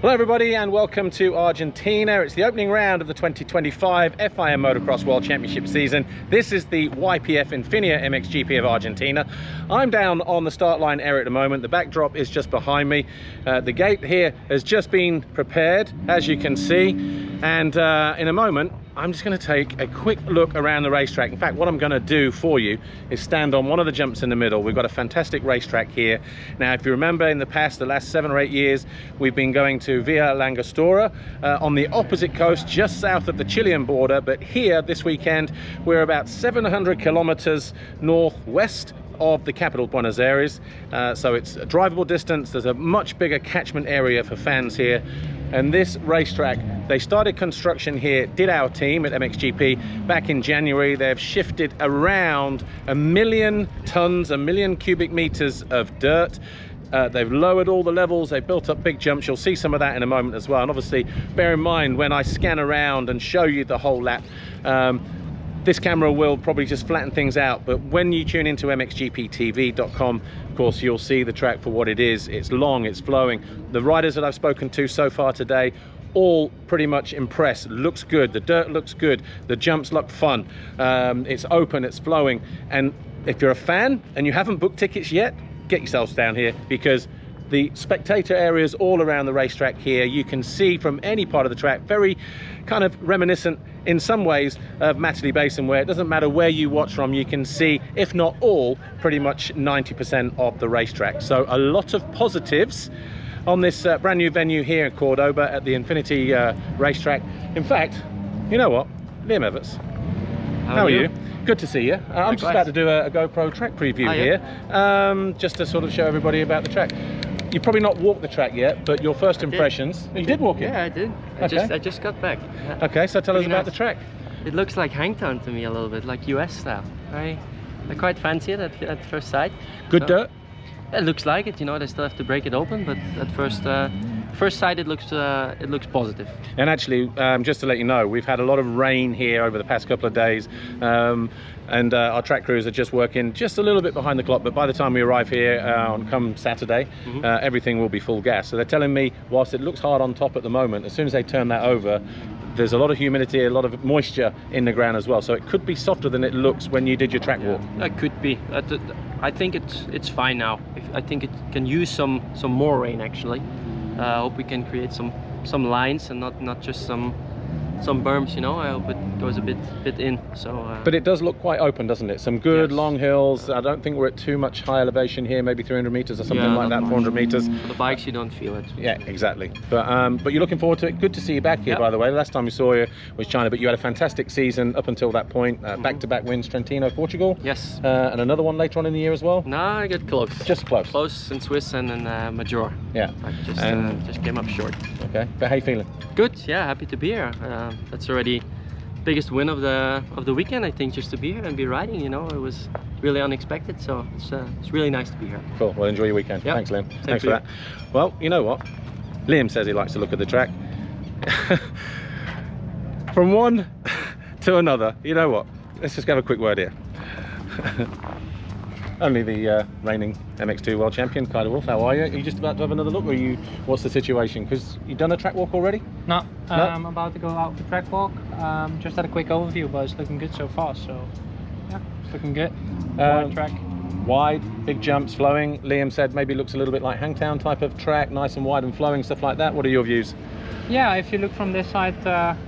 Hello everybody and welcome to Argentina. It's the opening round of the 2025 FIM Motocross World Championship season. This is the YPF INFINIA MXGP of Argentina. I'm down on the start line area at the moment. The backdrop is just behind me. The gate here has just been prepared, as you can see, and in a moment I'm just going to take a quick look around the racetrack. In fact, what I'm going to do for you is stand on one of the jumps in the middle. We've got a fantastic racetrack here. Now, if you remember in the past, the last 7 or 8 years, we've been going to Villa Langostura on the opposite coast, just south of the Chilean border. But here, this weekend, we're about 700 kilometers northwest of the capital, Buenos Aires. So it's a drivable distance. There's a much bigger catchment area for fans here. And this racetrack, they started construction here, did our team at MXGP back in January. They've shifted around 1 million tons, 1 million cubic meters of dirt. They've lowered all the levels, they've built up big jumps. You'll see some of that in a moment as well. And obviously, bear in mind, when I scan around and show you the whole lap, this camera will probably just flatten things out, but when you tune into MXGP-TV.com, of course, you'll see the track for what it is. It's long, it's flowing. The riders that I've spoken to so far today, all pretty much impressed. Looks good, the dirt looks good, the jumps look fun, it's open, it's flowing. And if you're a fan and you haven't booked tickets yet, get yourselves down here, because the spectator areas all around the racetrack here, you can see from any part of the track, very kind of reminiscent in some ways of Matterley Basin, where it doesn't matter where you watch from, you can see, if not all, pretty much 90% of the racetrack. So a lot of positives on this brand new venue here in Cordoba at the Infinity racetrack. In fact, you know what, Liam Everts, how are you? Good to see you. I'm just about to do a GoPro track preview here, just to sort of show everybody about the track. You've probably not walked the track yet, but your first impressions. You did walk it? Yeah, I did. I just got back. Yeah. Okay, so tell us about the track. It looks like Hangtown to me a little bit, like US style. I quite fancy it at first sight. Good dirt? It looks like it. You know, they still have to break it open, but at first sight it looks positive. And actually, just to let you know, we've had a lot of rain here over the past couple of days, and our track crews are just working just a little bit behind the clock, but by the time we arrive here on come Saturday, everything will be full gas. So they're telling me, whilst it looks hard on top at the moment, as soon as they turn that over, there's a lot of humidity, a lot of moisture in the ground as well, so it could be softer than it looks when you did your track walk. That could be. I think it's fine now. I think it can use some more rain actually. I hope we can create some lines and not just some berms, you know. I hope it goes a bit in. So but it does look quite open, doesn't it? Some good long hills. I don't think we're at too much high elevation here, maybe 300 meters or something like that, 400 meters. For the bikes you don't feel it. Yeah, exactly. But you're looking forward to it. Good to see you back here, by the way. The last time we saw you was China, but you had a fantastic season up until that point. Back-to-back wins, Trentino, Portugal. Yes. And another one later on in the year as well. No, I got close. Just close. Close in Swiss and in Major. Yeah. I just came up short. Okay. But how you feeling? Good. Yeah, happy to be here. That's already biggest win of the weekend, I think, just to be here and be riding. You know, it was really unexpected, so it's really nice to be here. Cool. Well, enjoy your weekend. Yep. Thanks, Liam. Thanks for that. Well, you know what, Liam says he likes to look at the track. From one to another, you know what, let's just have a quick word here. Only the reigning MX2 world champion, Kyler Wolf. How are you? Are you just about to have another look, or what's the situation? Because you've done a track walk already? No, I'm about to go out for track walk. Just had a quick overview, but it's looking good so far. So yeah, it's looking good. Wide track. Wide, big jumps, flowing. Liam said maybe looks a little bit like Hangtown type of track, nice and wide and flowing, stuff like that. What are your views? Yeah, if you look from this side,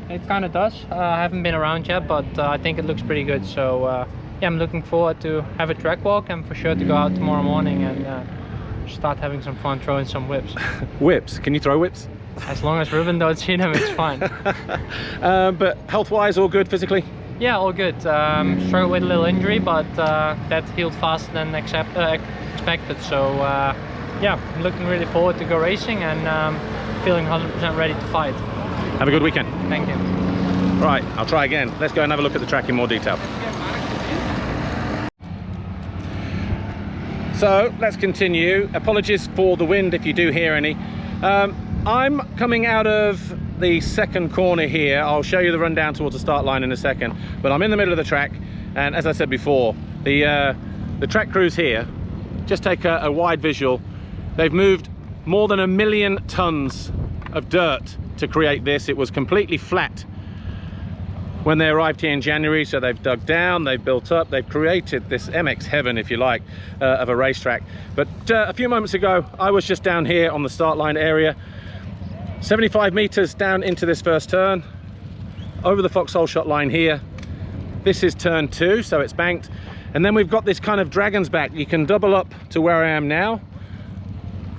it kind of does. I haven't been around yet, but I think it looks pretty good. So yeah, I'm looking forward to have a track walk and for sure to go out tomorrow morning and start having some fun throwing some whips. Whips? Can you throw whips? As long as Ruben don't see them, it's fine. But health-wise, all good physically? Yeah, all good. Struggled with a little injury, but that healed faster than expected. So yeah, I'm looking really forward to go racing and feeling 100% ready to fight. Have a good weekend. Thank you. Right, I'll try again. Let's go and have a look at the track in more detail. So let's continue. Apologies for the wind if you do hear any. I'm coming out of the second corner here. I'll show you the rundown towards the start line in a second, but I'm in the middle of the track, and as I said before, the track crews here, just take a wide visual. They've moved more than 1 million tons of dirt to create this. It was completely flat when they arrived here in January, so they've dug down, they've built up, they've created this MX heaven, if you like, of a racetrack. But a few moments ago, I was just down here on the start line area, 75 meters down into this first turn, over the foxhole shot line here. This is turn 2, so it's banked. And then we've got this kind of dragon's back. You can double up to where I am now.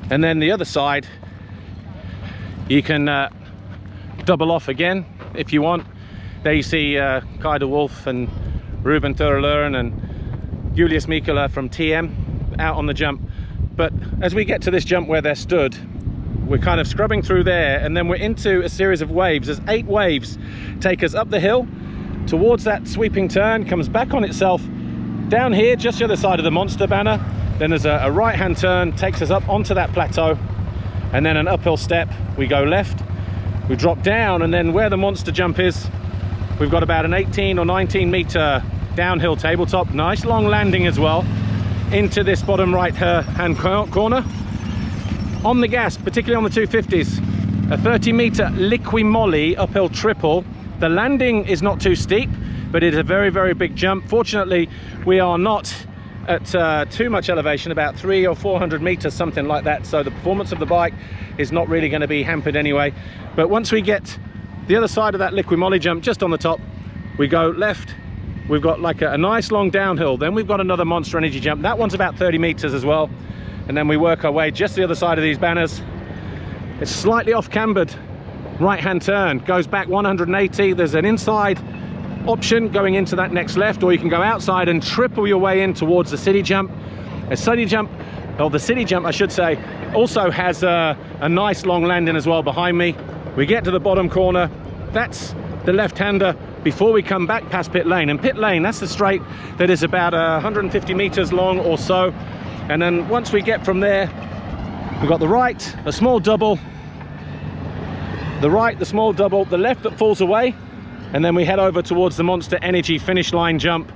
And then the other side, you can double off again if you want. There you see Kai de Wolf and Ruben Thurleuren and Julius Mikela from TM out on the jump. But as we get to this jump where they're stood, we're kind of scrubbing through there, and then we're into a series of waves. There's 8 waves take us up the hill towards that sweeping turn, comes back on itself down here just the other side of the monster banner. Then there's a right hand turn, takes us up onto that plateau, and then an uphill step. We go left, we drop down, and then where the monster jump is, we've got about an 18 or 19 meter downhill tabletop. Nice long landing as well into this bottom right hand corner. On the gas, particularly on the 250s, a 30 meter liquimolly uphill triple. The landing is not too steep, but it is a very, very big jump. Fortunately, we are not at too much elevation, about 300 or 400 meters, something like that. So the performance of the bike is not really going to be hampered anyway. But once we get the other side of that liquimolly jump, just on the top, we go left. We've got like a nice long downhill. Then we've got another Monster Energy jump. That one's about 30 meters as well. And then we work our way just the other side of these banners. It's slightly off cambered right hand turn, goes back 180. There's an inside option going into that next left, or you can go outside and triple your way in towards the city jump. The city jump I should say, also has a nice long landing as well behind me. We get to the bottom corner, that's the left-hander before we come back past pit lane. And pit lane, that's the straight that is about 150 meters long or so. And then once we get from there, we've got the right, a small double, the right, the small double, the left that falls away, and then we head over towards the Monster Energy finish line jump.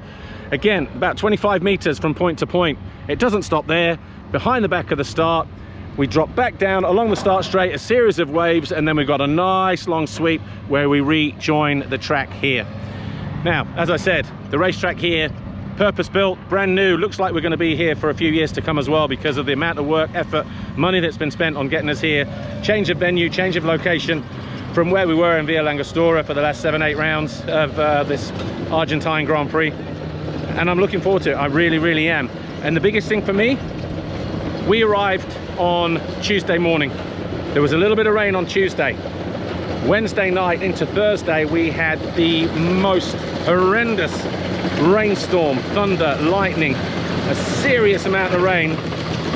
Again, about 25 meters from point to point. It doesn't stop there. Behind the back of the start, we drop back down along the start straight, a series of waves, and then we've got a nice long sweep where we rejoin the track here. Now, as I said, the racetrack here, purpose-built, brand new. Looks like we're going to be here for a few years to come as well, because of the amount of work, effort, money that's been spent on getting us here. Change of venue, change of location from where we were in Via Langostura for the last 7-8 rounds of this Argentine Grand Prix. And I'm looking forward to it. I really, really am. And the biggest thing for me, we arrived on Tuesday morning. There was a little bit of rain on Tuesday. Wednesday night into Thursday, we had the most horrendous rainstorm, thunder, lightning, a serious amount of rain.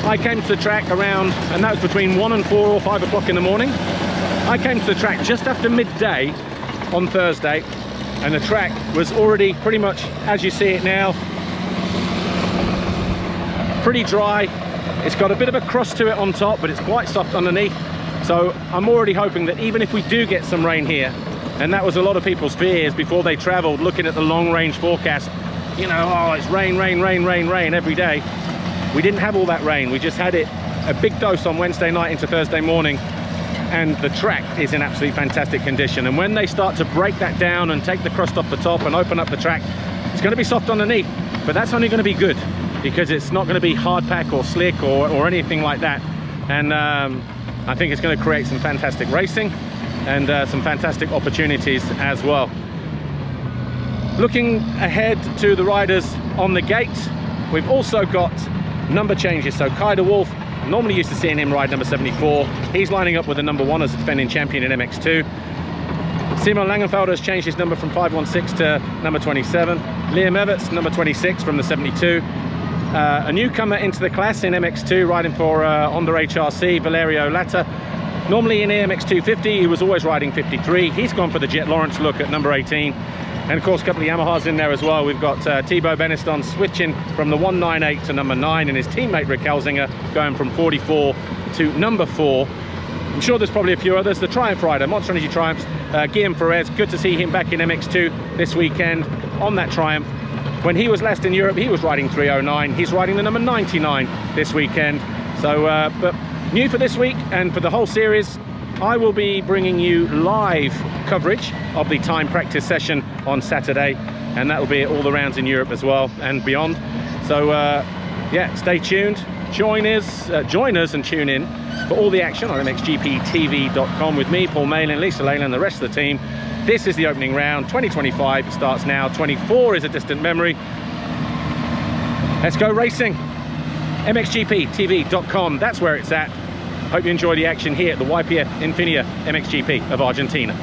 I came to the track around, and that was between 1 and 4 or 5 o'clock in the morning. I came to the track just after midday on Thursday, and the track was already pretty much, as you see it now, pretty dry. It's got a bit of a crust to it on top, but it's quite soft underneath. So I'm already hoping that even if we do get some rain here, and that was a lot of people's fears before they traveled, looking at the long range forecast, you know, oh, it's rain, rain, rain, rain, rain every day. We didn't have all that rain. We just had it a big dose on Wednesday night into Thursday morning, and the track is in absolutely fantastic condition. And when they start to break that down and take the crust off the top and open up the track, it's going to be soft underneath, but that's only going to be good, because it's not going to be hard pack or slick or anything like that. And I think it's going to create some fantastic racing and some fantastic opportunities as well. Looking ahead to the riders on the gate, we've also got number changes. So Kai de Wolf, normally used to seeing him ride number 74. He's lining up with the number 1 as a defending champion in MX2. Simon Langenfelder has changed his number from 516 to number 27. Liam Everts, number 26 from the 72. A newcomer into the class in MX2, riding for Honda HRC, Valerio Latta. Normally in AMX 250, he was always riding 53. He's gone for the Jet Lawrence look at number 18. And of course, a couple of Yamahas in there as well. We've got Thibaut Beniston switching from the 198 to number 9, and his teammate Rick Helsinger going from 44 to number 4. I'm sure there's probably a few others. The Triumph rider, Monster Energy Triumphs, Guillaume Perez, good to see him back in MX2 this weekend on that Triumph. When he was last in Europe, he was riding 309. He's riding the number 99 this weekend. So, but new for this week and for the whole series, I will be bringing you live coverage of the time practice session on Saturday, and that will be at all the rounds in Europe as well and beyond. So yeah, stay tuned, join us and tune in for all the action on MXGP-TV.com with me, Paul Malin, Lisa Leyland, the rest of the team. This is the opening round. 2025 starts now. 24 is a distant memory. Let's go racing. MXGP-TV.com, that's where it's at. Hope you enjoy the action here at the YPF INFINIA MXGP of Argentina.